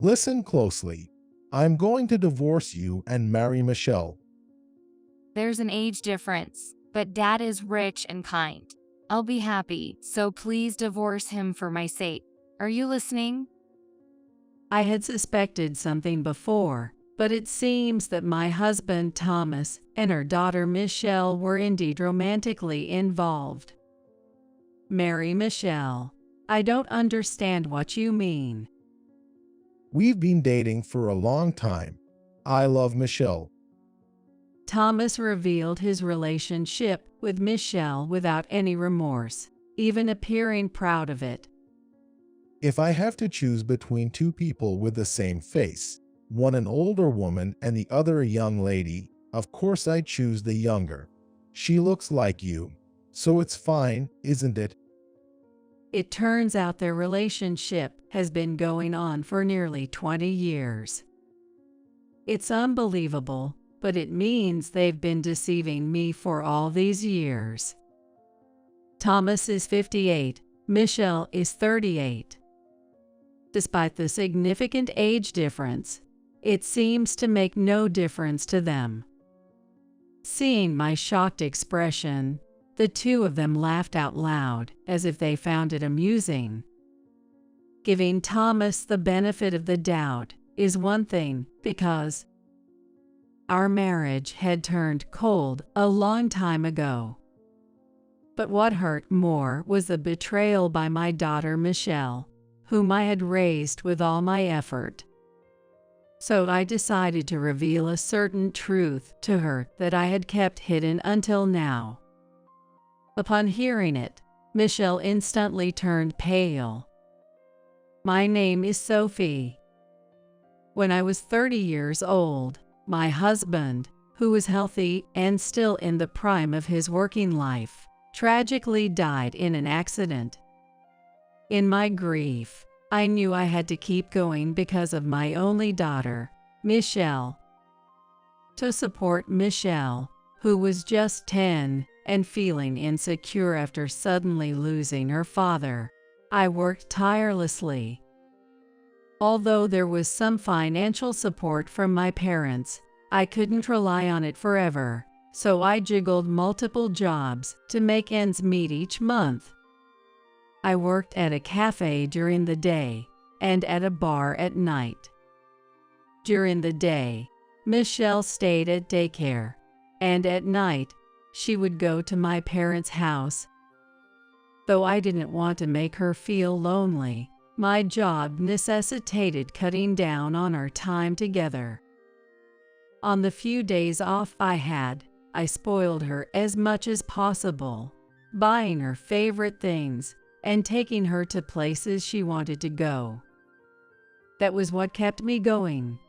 Listen closely. I'm going to divorce you and marry Michelle. There's an age difference, but Dad is rich and kind. I'll be happy, so please divorce him for my sake. Are you listening? I had suspected something before, but it seems that my husband Thomas and our daughter Michelle were indeed romantically involved. Marry Michelle. I don't understand what you mean. We've been dating for a long time. I love Michelle. Thomas revealed his relationship with Michelle without any remorse, even appearing proud of it. If I have to choose between two people with the same face, one an older woman and the other a young lady, of course I choose the younger. She looks like you, so it's fine, isn't it? It turns out their relationship has been going on for nearly 20 years. It's unbelievable, but it means they've been deceiving me for all these years. Thomas is 58, Michelle is 38. Despite the significant age difference, it seems to make no difference to them. Seeing my shocked expression, the two of them laughed out loud as if they found it amusing. Giving Thomas the benefit of the doubt is one thing because our marriage had turned cold a long time ago. But what hurt more was the betrayal by my daughter Michelle, whom I had raised with all my effort. So I decided to reveal a certain truth to her that I had kept hidden until now. Upon hearing it, Michelle instantly turned pale. My name is Sophie. When I was 30 years old, my husband, who was healthy and still in the prime of his working life, tragically died in an accident. In my grief, I knew I had to keep going because of my only daughter, Michelle. To support Michelle, who was just 10 and feeling insecure after suddenly losing her father, I worked tirelessly. Although there was some financial support from my parents, I couldn't rely on it forever, so I juggled multiple jobs to make ends meet each month. I worked at a cafe during the day and at a bar at night. During the day, Michelle stayed at daycare, and at night, she would go to my parents' house. Though I didn't want to make her feel lonely, my job necessitated cutting down on our time together. On the few days off I had, I spoiled her as much as possible, buying her favorite things and taking her to places she wanted to go. That was what kept me going.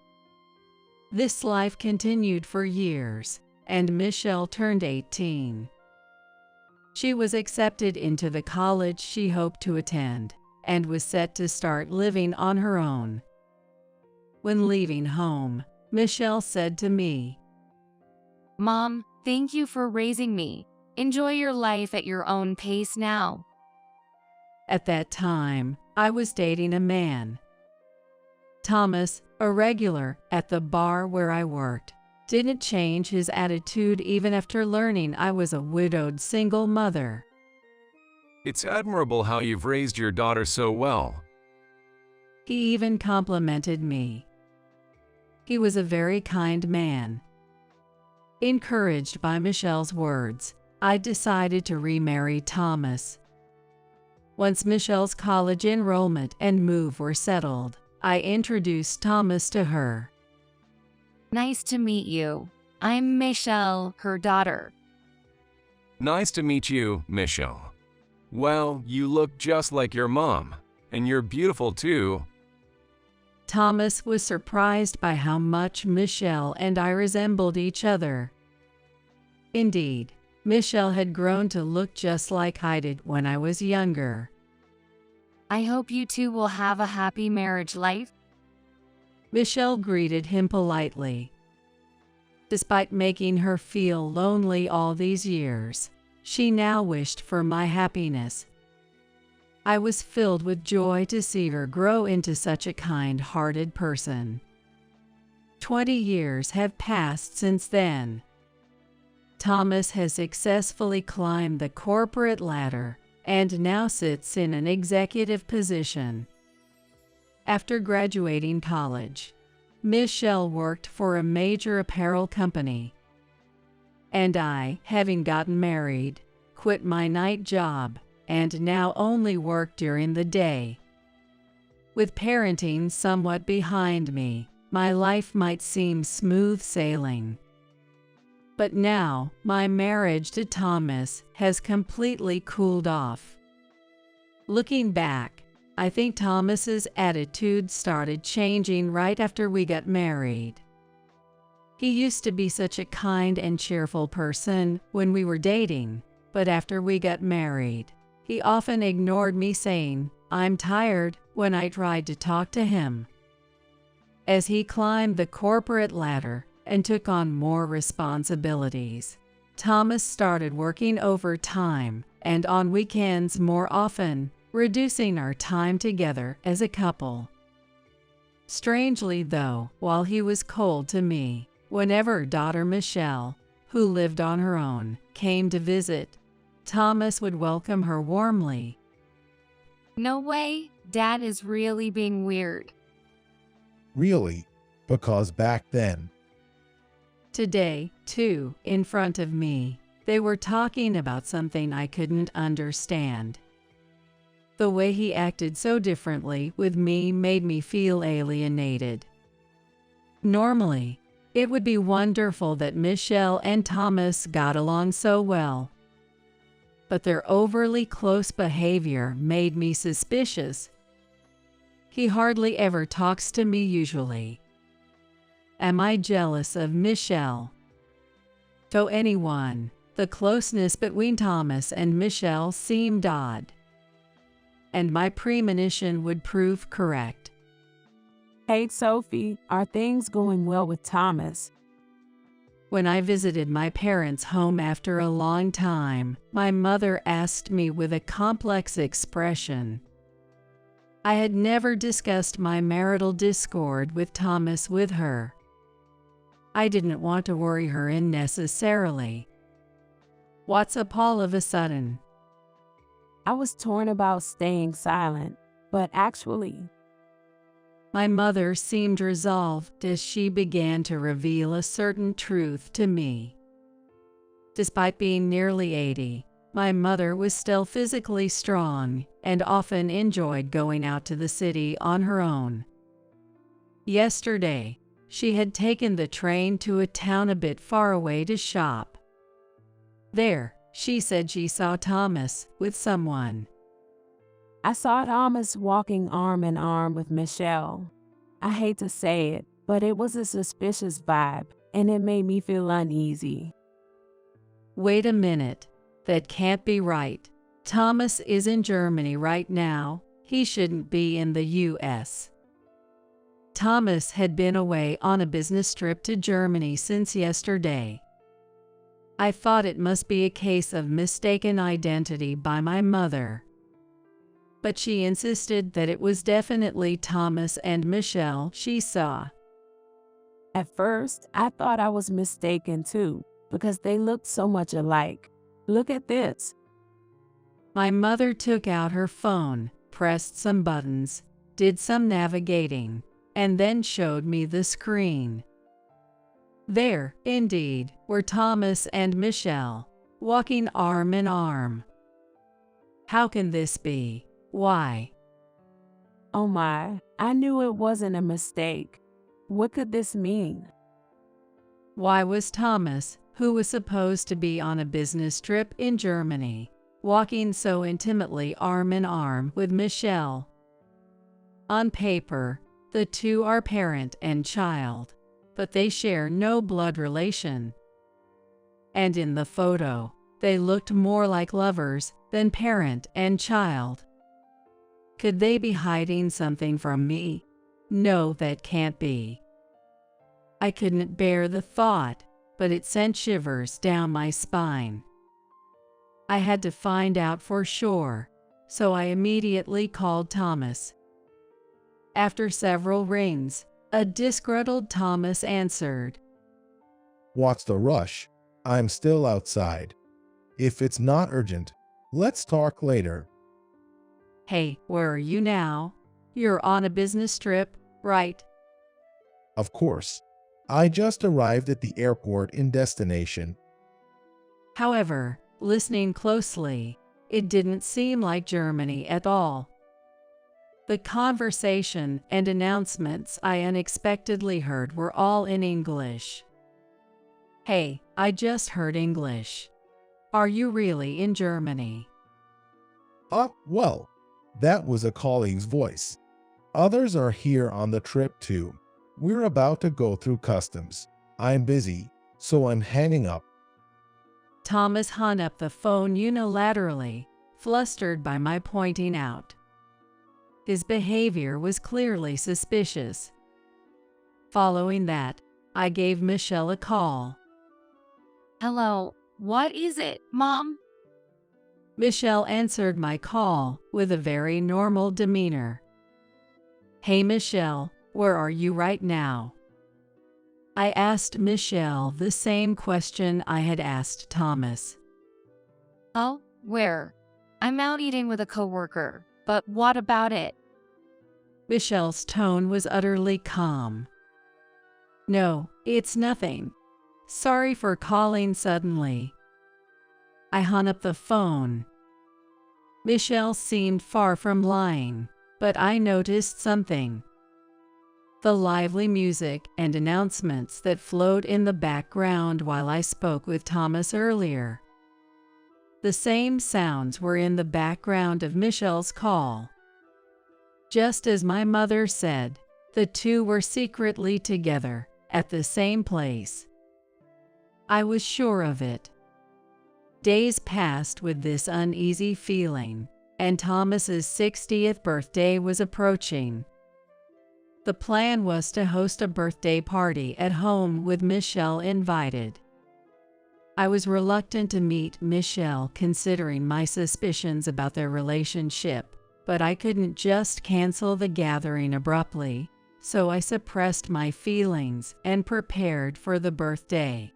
This life continued for years, and Michelle turned 18. She was accepted into the college she hoped to attend and was set to start living on her own. When leaving home, Michelle said to me, Mom, thank you for raising me. Enjoy your life at your own pace now. At that time, I was dating a man. Thomas, a regular at the bar where I worked, didn't change his attitude even after learning I was a widowed single mother. It's admirable how you've raised your daughter so well. He even complimented me. He was a very kind man. Encouraged by Michelle's words, I decided to remarry Thomas. Once Michelle's college enrollment and move were settled, I introduced Thomas to her. Nice to meet you. I'm Michelle, her daughter. Nice to meet you, Michelle. Well, you look just like your mom, and you're beautiful too. Thomas was surprised by how much Michelle and I resembled each other. Indeed, Michelle had grown to look just like I did when I was younger. I hope you two will have a happy marriage life. Michelle greeted him politely. Despite making her feel lonely all these years, she now wished for my happiness. I was filled with joy to see her grow into such a kind-hearted person. 20 years have passed since then. Thomas has successfully climbed the corporate ladder and now sits in an executive position. After graduating college, Michelle worked for a major apparel company. And I, having gotten married, quit my night job and now only work during the day. With parenting somewhat behind me, my life might seem smooth sailing. But now, my marriage to Thomas has completely cooled off. Looking back, I think Thomas's attitude started changing right after we got married. He used to be such a kind and cheerful person when we were dating, but after we got married, he often ignored me saying, "I'm tired," when I tried to talk to him. As he climbed the corporate ladder and took on more responsibilities, Thomas started working overtime and on weekends more often, reducing our time together as a couple. Strangely though, while he was cold to me, whenever daughter Michelle, who lived on her own, came to visit, Thomas would welcome her warmly. No way, Dad is really being weird. Really? Because back then, Today, too, in front of me, they were talking about something I couldn't understand. The way he acted so differently with me made me feel alienated. Normally, it would be wonderful that Michelle and Thomas got along so well. But their overly close behavior made me suspicious. He hardly ever talks to me usually. Am I jealous of Michelle? To anyone, the closeness between Thomas and Michelle seemed odd. And my premonition would prove correct. Hey Sophie, are things going well with Thomas? When I visited my parents' home after a long time, my mother asked me with a complex expression. I had never discussed my marital discord with Thomas with her. I didn't want to worry her unnecessarily. What's up all of a sudden? I was torn about staying silent, but actually, My mother seemed resolved as she began to reveal a certain truth to me. Despite being nearly 80, my mother was still physically strong and often enjoyed going out to the city on her own. Yesterday, she had taken the train to a town a bit far away to shop. There, she said she saw Thomas with someone. I saw Thomas walking arm in arm with Michelle. I hate to say it, but it was a suspicious vibe, and it made me feel uneasy. Wait a minute, that can't be right. Thomas is in Germany right now. He shouldn't be in the US. Thomas had been away on a business trip to Germany since yesterday. I thought it must be a case of mistaken identity by my mother. But she insisted that it was definitely Thomas and Michelle she saw. At first, I thought I was mistaken too, because they looked so much alike. Look at this. My mother took out her phone, pressed some buttons, did some navigating, and then showed me the screen. There, indeed, were Thomas and Michelle, walking arm in arm. How can this be? Why? Oh my, I knew it wasn't a mistake. What could this mean? Why was Thomas, who was supposed to be on a business trip in Germany, walking so intimately arm in arm with Michelle? On paper, the two are parent and child, but they share no blood relation. And in the photo, they looked more like lovers than parent and child. Could they be hiding something from me? No, that can't be. I couldn't bear the thought, but it sent shivers down my spine. I had to find out for sure, so I immediately called Thomas. After several rings, a disgruntled Thomas answered. What's the rush? I'm still outside. If it's not urgent, let's talk later. Hey, where are you now? You're on a business trip, right? Of course. I just arrived at the airport in destination. However, listening closely, it didn't seem like Germany at all. The conversation and announcements I unexpectedly heard were all in English. Hey, I just heard English. Are you really in Germany? Well, that was a colleague's voice. Others are here on the trip too. We're about to go through customs. I'm busy, so I'm hanging up. Thomas hung up the phone unilaterally, flustered by my pointing out. His behavior was clearly suspicious. Following that, I gave Michelle a call. Hello, what is it, Mom? Michelle answered my call with a very normal demeanor. Hey Michelle, where are you right now? I asked Michelle the same question I had asked Thomas. Oh, where? I'm out eating with a coworker, but what about it? Michelle's tone was utterly calm. No, it's nothing. Sorry for calling suddenly. I hung up the phone. Michelle seemed far from lying, but I noticed something. The lively music and announcements that flowed in the background while I spoke with Thomas earlier. The same sounds were in the background of Michelle's call. Just as my mother said, the two were secretly together at the same place. I was sure of it. Days passed with this uneasy feeling, and Thomas's 60th birthday was approaching. The plan was to host a birthday party at home with Michelle invited. I was reluctant to meet Michelle considering my suspicions about their relationship, but I couldn't just cancel the gathering abruptly, so I suppressed my feelings and prepared for the birthday.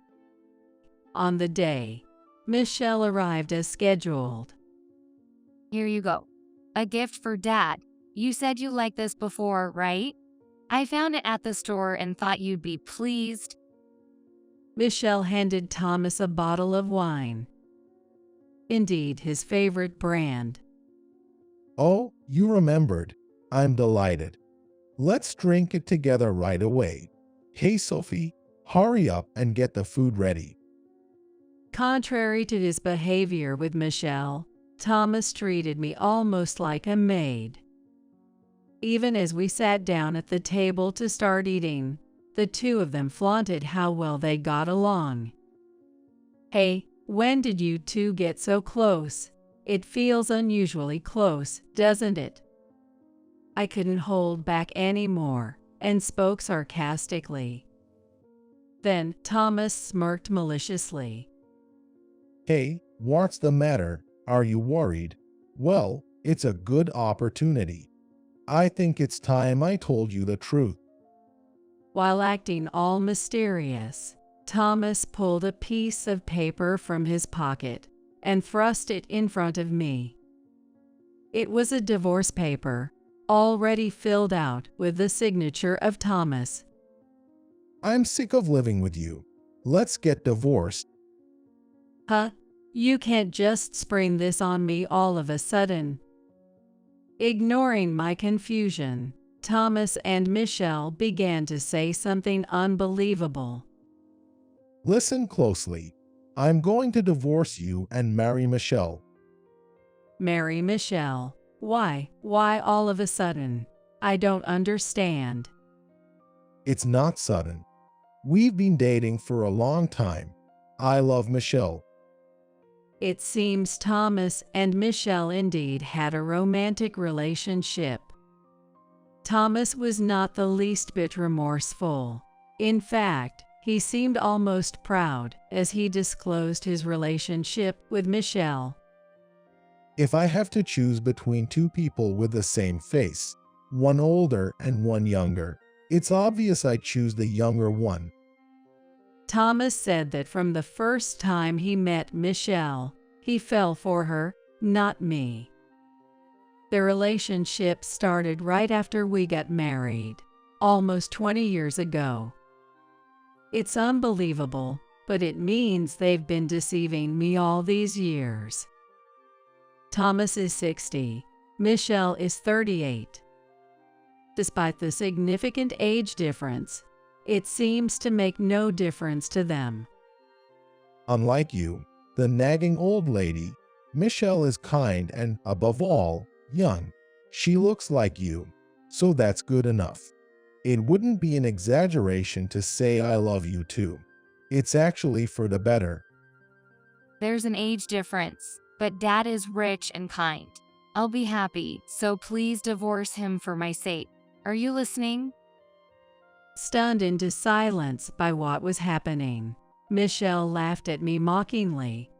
On the day, Michelle arrived as scheduled. Here you go. A gift for Dad. You said you liked this before, right? I found it at the store and thought you'd be pleased. Michelle handed Thomas a bottle of wine. Indeed, his favorite brand. Oh, you remembered. I'm delighted. Let's drink it together right away. Hey Sophie, hurry up and get the food ready. Contrary to his behavior with Michelle, Thomas treated me almost like a maid. Even as we sat down at the table to start eating, the two of them flaunted how well they got along. Hey, when did you two get so close? It feels unusually close, doesn't it? I couldn't hold back anymore and spoke sarcastically. Then Thomas smirked maliciously. Hey, what's the matter? Are you worried? Well, it's a good opportunity. I think it's time I told you the truth. While acting all mysterious, Thomas pulled a piece of paper from his pocket and thrust it in front of me. It was a divorce paper, already filled out with the signature of Thomas. I'm sick of living with you. Let's get divorced. Huh? You can't just spring this on me all of a sudden. Ignoring my confusion, Thomas and Michelle began to say something unbelievable. Listen closely. I'm going to divorce you and marry Michelle. Marry Michelle? Why? Why all of a sudden? I don't understand. It's not sudden. We've been dating for a long time. I love Michelle. It seems Thomas and Michelle indeed had a romantic relationship. Thomas was not the least bit remorseful. In fact, he seemed almost proud as he disclosed his relationship with Michelle. If I have to choose between two people with the same face, one older and one younger, it's obvious I choose the younger one. Thomas said that from the first time he met Michelle, he fell for her, not me. Their relationship started right after we got married, almost 20 years ago. It's unbelievable, but it means they've been deceiving me all these years. Thomas is 60, Michelle is 38. Despite the significant age difference, it seems to make no difference to them. Unlike you, the nagging old lady, Michelle is kind and, above all, young. She looks like you, so that's good enough. It wouldn't be an exaggeration to say I love you too. It's actually for the better. There's an age difference, but Dad is rich and kind. I'll be happy, so please divorce him for my sake. Are you listening? Stunned into silence by what was happening, Michelle laughed at me mockingly.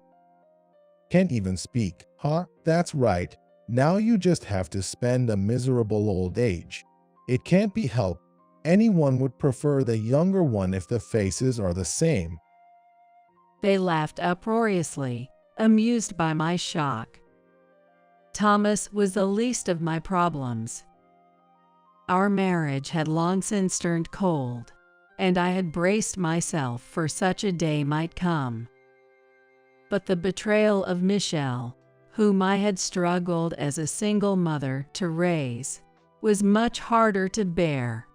Can't even speak, huh? That's right. Now you just have to spend a miserable old age. It can't be helped. Anyone would prefer the younger one if the faces are the same. They laughed uproariously, amused by my shock. Thomas was the least of my problems. Our marriage had long since turned cold, and I had braced myself for such a day might come. But the betrayal of Michelle, whom I had struggled as a single mother to raise, was much harder to bear.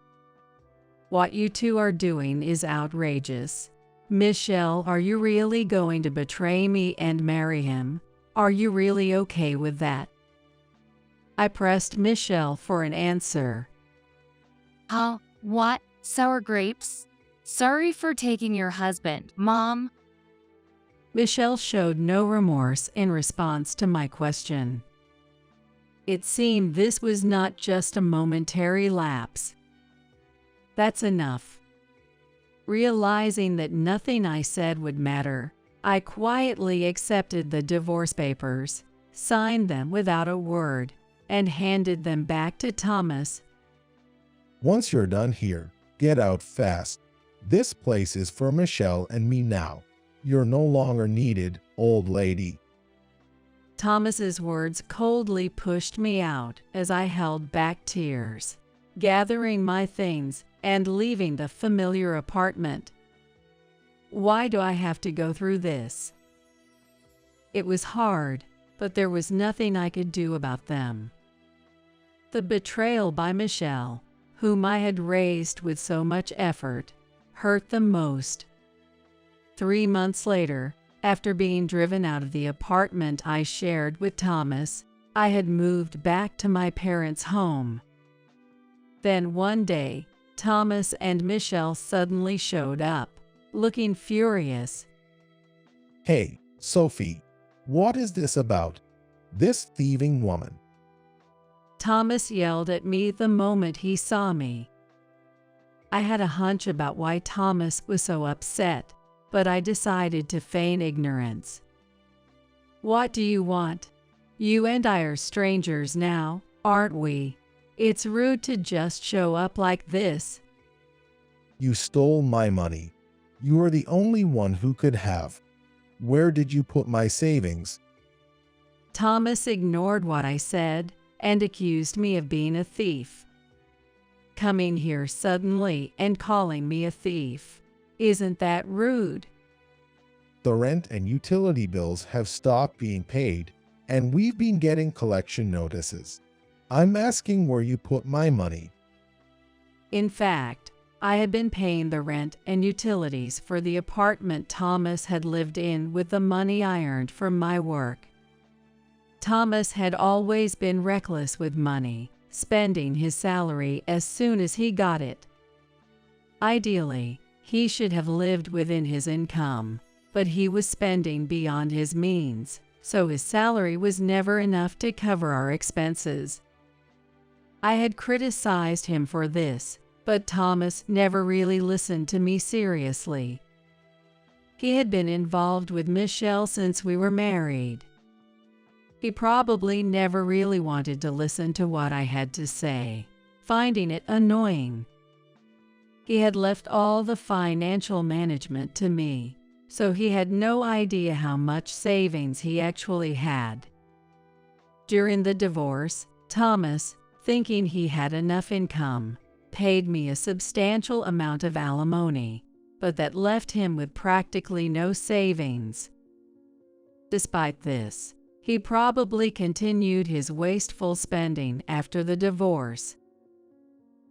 What you two are doing is outrageous. Michelle, are you really going to betray me and marry him? Are you really okay with that? I pressed Michelle for an answer. Huh? What? Sour grapes? Sorry for taking your husband, Mom. Michelle showed no remorse in response to my question. It seemed this was not just a momentary lapse. That's enough. Realizing that nothing I said would matter, I quietly accepted the divorce papers, signed them without a word, and handed them back to Thomas. Once you're done here, get out fast. This place is for Michelle and me now. You're no longer needed, old lady. Thomas's words coldly pushed me out as I held back tears, gathering my things and leaving the familiar apartment. Why do I have to go through this? It was hard, but there was nothing I could do about them. The betrayal by Michelle, whom I had raised with so much effort, hurt the most. 3 months later, after being driven out of the apartment I shared with Thomas, I had moved back to my parents' home. Then one day, Thomas and Michelle suddenly showed up, looking furious. Hey, Sophie, what is this about? This thieving woman. Thomas yelled at me the moment he saw me. I had a hunch about why Thomas was so upset, but I decided to feign ignorance. What do you want? You and I are strangers now, aren't we? It's rude to just show up like this. You stole my money. You are the only one who could have. Where did you put my savings? Thomas ignored what I said and accused me of being a thief. Coming here suddenly and calling me a thief. Isn't that rude? The rent and utility bills have stopped being paid, and we've been getting collection notices. I'm asking where you put my money. In fact, I had been paying the rent and utilities for the apartment Thomas had lived in with the money I earned from my work. Thomas had always been reckless with money, spending his salary as soon as he got it. Ideally, he should have lived within his income, but he was spending beyond his means, so his salary was never enough to cover our expenses. I had criticized him for this, but Thomas never really listened to me seriously. He had been involved with Michelle since we were married. He probably never really wanted to listen to what I had to say, finding it annoying. He had left all the financial management to me, so he had no idea how much savings he actually had. During the divorce, Thomas, thinking he had enough income, paid me a substantial amount of alimony, but that left him with practically no savings. Despite this, he probably continued his wasteful spending after the divorce.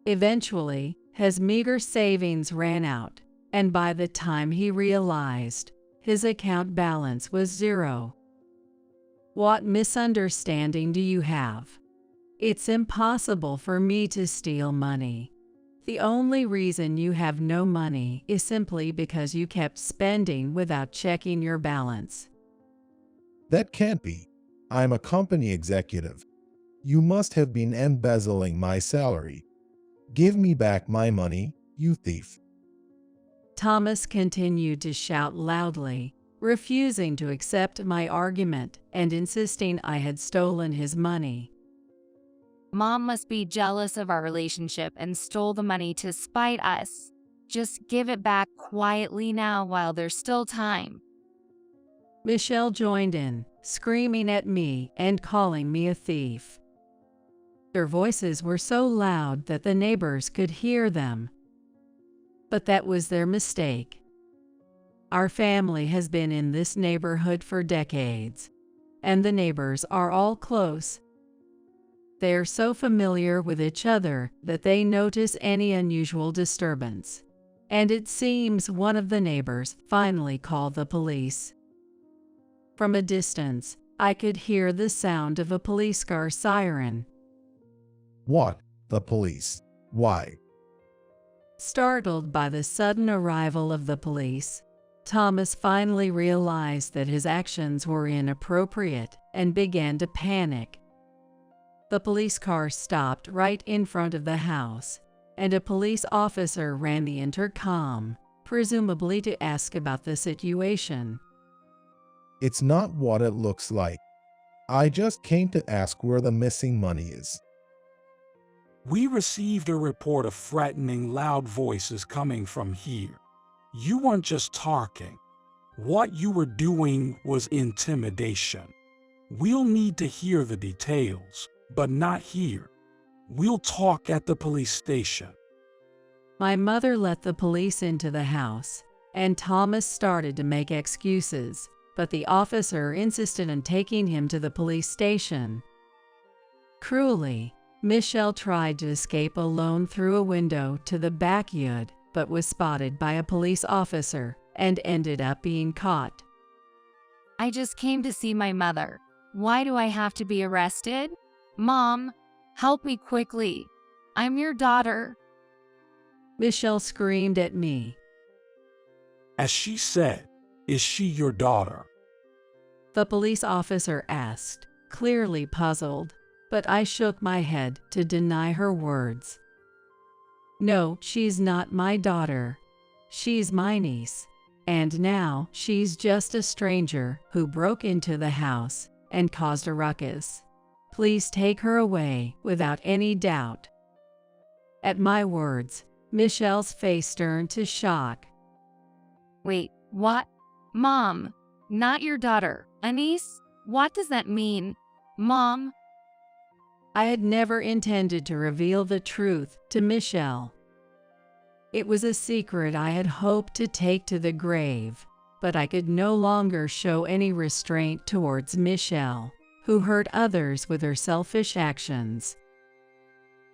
Eventually, his meager savings ran out, and by the time he realized, his account balance was zero. What misunderstanding do you have? It's impossible for me to steal money. The only reason you have no money is simply because you kept spending without checking your balance. That can't be. I'm a company executive. You must have been embezzling my salary. Give me back my money, you thief. Thomas continued to shout loudly, refusing to accept my argument and insisting I had stolen his money. Mom must be jealous of our relationship and stole the money to spite us. Just give it back quietly now while there's still time. Michelle joined in, screaming at me and calling me a thief. Their voices were so loud that the neighbors could hear them. But that was their mistake. Our family has been in this neighborhood for decades, and the neighbors are all close. They are so familiar with each other that they notice any unusual disturbance, and it seems one of the neighbors finally called the police. From a distance, I could hear the sound of a police car siren. What? The police? Why? Startled by the sudden arrival of the police, Thomas finally realized that his actions were inappropriate and began to panic. The police car stopped right in front of the house, and a police officer ran the intercom, presumably to ask about the situation. It's not what it looks like. I just came to ask where the missing money is. We received a report of threatening loud voices coming from here. You weren't just talking. What you were doing was intimidation. We'll need to hear the details, but not here. We'll talk at the police station. My mother let the police into the house, and Thomas started to make excuses, but the officer insisted on taking him to the police station. Cruelly, Michelle tried to escape alone through a window to the backyard, but was spotted by a police officer and ended up being caught. I just came to see my mother. Why do I have to be arrested? Mom, help me quickly. I'm your daughter. Michelle screamed at me. As she said, is she your daughter? The police officer asked, clearly puzzled, but I shook my head to deny her words. No, she's not my daughter. She's my niece, and now she's just a stranger who broke into the house and caused a ruckus. Please take her away without any doubt. At my words, Michelle's face turned to shock. Wait, what? Mom, not your daughter. A niece? What does that mean? Mom? I had never intended to reveal the truth to Michelle. It was a secret I had hoped to take to the grave, but I could no longer show any restraint towards Michelle, who hurt others with her selfish actions.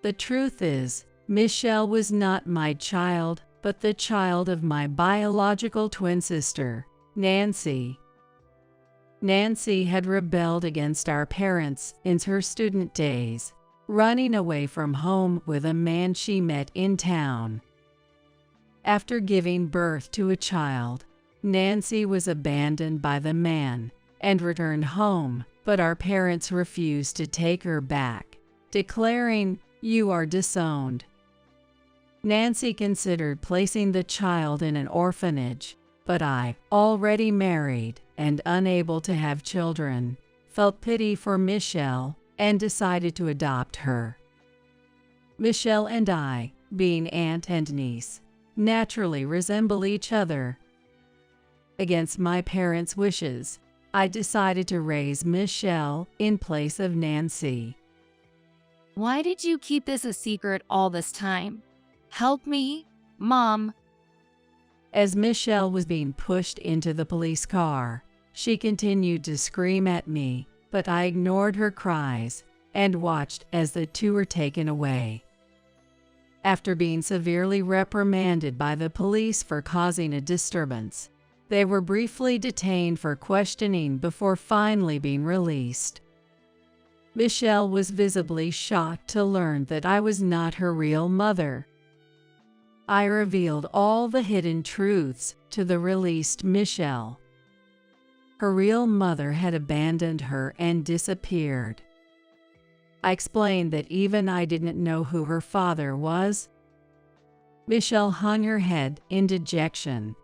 The truth is, Michelle was not my child, but the child of my biological twin sister, Nancy. Nancy had rebelled against our parents in her student days, running away from home with a man she met in town. After giving birth to a child, Nancy was abandoned by the man and returned home, but our parents refused to take her back, declaring, "You are disowned." Nancy considered placing the child in an orphanage, but I, already married and unable to have children, felt pity for Michelle and decided to adopt her. Michelle and I, being aunt and niece, naturally resemble each other. Against my parents' wishes, I decided to raise Michelle in place of Nancy. Why did you keep this a secret all this time? Help me, Mom. As Michelle was being pushed into the police car, she continued to scream at me, but I ignored her cries and watched as the two were taken away. After being severely reprimanded by the police for causing a disturbance, they were briefly detained for questioning before finally being released. Michelle was visibly shocked to learn that I was not her real mother. I revealed all the hidden truths to the released Michelle. Her real mother had abandoned her and disappeared. I explained that even I didn't know who her father was. Michelle hung her head in dejection.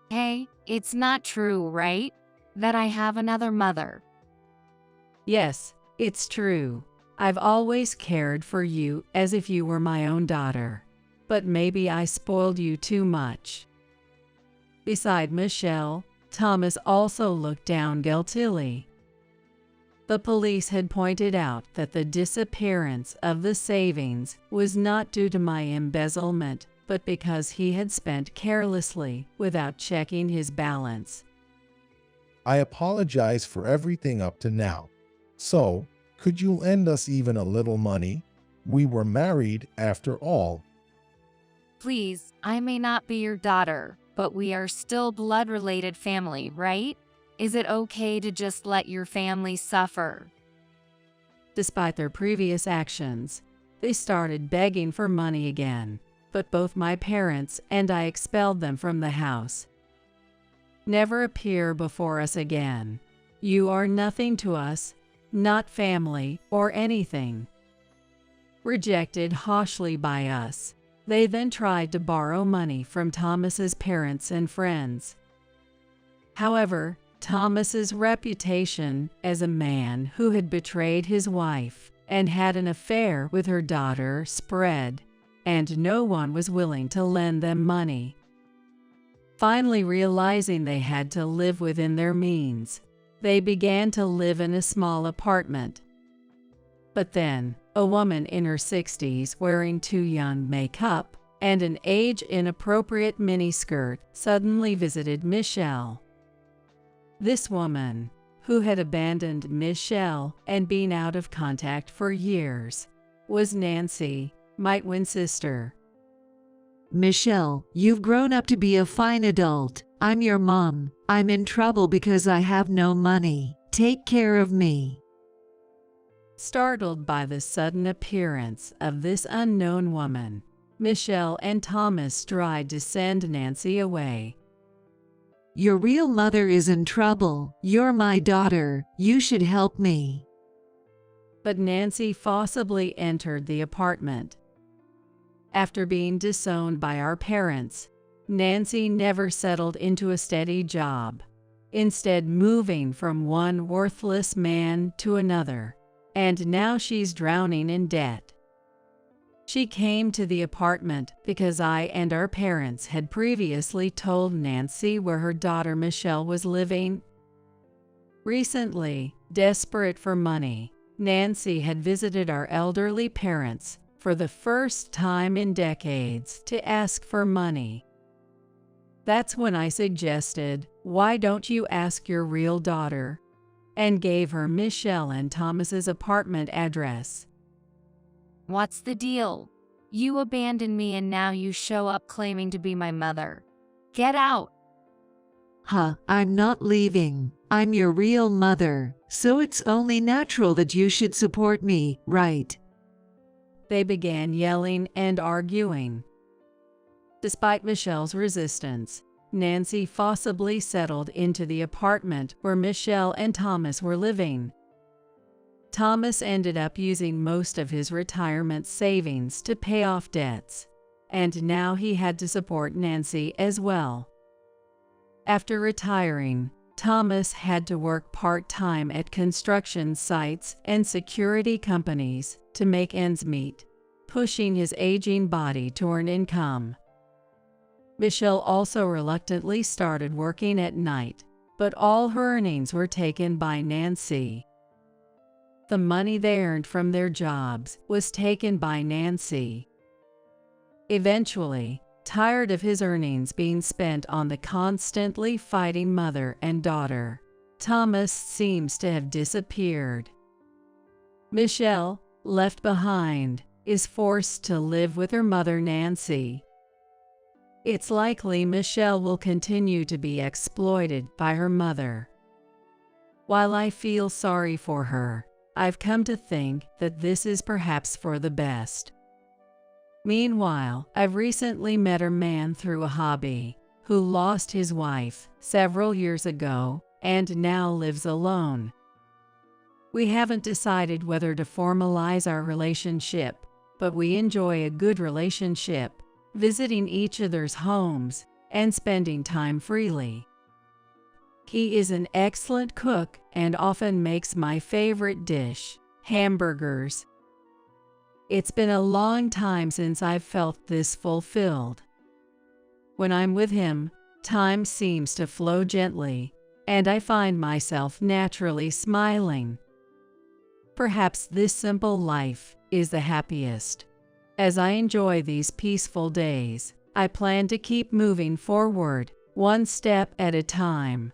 Hey, it's not true, right? That I have another mother. Yes, it's true. I've always cared for you as if you were my own daughter. But maybe I spoiled you too much. Beside Michelle, Thomas also looked down guiltily. The police had pointed out that the disappearance of the savings was not due to my embezzlement, but because he had spent carelessly without checking his balance. I apologize for everything up to now. So, could you lend us even a little money? We were married after all. Please, I may not be your daughter, but we are still blood-related family, right? Is it okay to just let your family suffer? Despite their previous actions, they started begging for money again, but both my parents and I expelled them from the house. Never appear before us again. You are nothing to us, not family or anything. Rejected harshly by us, they then tried to borrow money from Thomas's parents and friends. However, Thomas's reputation as a man who had betrayed his wife and had an affair with her daughter spread, and no one was willing to lend them money. Finally realizing they had to live within their means, they began to live in a small apartment. But then, a woman in her 60s wearing too young makeup and an age-inappropriate miniskirt suddenly visited Michelle. This woman, who had abandoned Michelle and been out of contact for years, was Nancy, my twin sister. Michelle, you've grown up to be a fine adult. I'm your mom. I'm in trouble because I have no money. Take care of me. Startled by the sudden appearance of this unknown woman, Michelle and Thomas tried to send Nancy away. Your real mother is in trouble. You're my daughter. You should help me. But Nancy forcibly entered the apartment. After being disowned by our parents, Nancy never settled into a steady job, instead moving from one worthless man to another, and now she's drowning in debt. She came to the apartment because I and our parents had previously told Nancy where her daughter Michelle was living. Recently, desperate for money, Nancy had visited our elderly parents for the first time in decades to ask for money. That's when I suggested, why don't you ask your real daughter? And gave her Michelle and Thomas's apartment address. What's the deal? You abandoned me and now you show up claiming to be my mother. Get out! I'm not leaving. I'm your real mother, so it's only natural that you should support me, right? They began yelling and arguing. Despite Michelle's resistance, Nancy forcibly settled into the apartment where Michelle and Thomas were living. Thomas ended up using most of his retirement savings to pay off debts, and now he had to support Nancy as well. After retiring, Thomas had to work part-time at construction sites and security companies to make ends meet, pushing his aging body to earn income. Michelle also reluctantly started working at night, but all her earnings were taken by Nancy. The money they earned from their jobs was taken by Nancy. Eventually, tired of his earnings being spent on the constantly fighting mother and daughter, Thomas seems to have disappeared. Michelle, left behind, is forced to live with her mother Nancy. It's likely Michelle will continue to be exploited by her mother. While I feel sorry for her, I've come to think that this is perhaps for the best. Meanwhile, I've recently met a man through a hobby who lost his wife several years ago and now lives alone. We haven't decided whether to formalize our relationship, but we enjoy a good relationship, visiting each other's homes and spending time freely. He is an excellent cook and often makes my favorite dish, hamburgers. It's been a long time since I've felt this fulfilled. When I'm with him, time seems to flow gently, and I find myself naturally smiling. Perhaps this simple life is the happiest. As I enjoy these peaceful days, I plan to keep moving forward, one step at a time.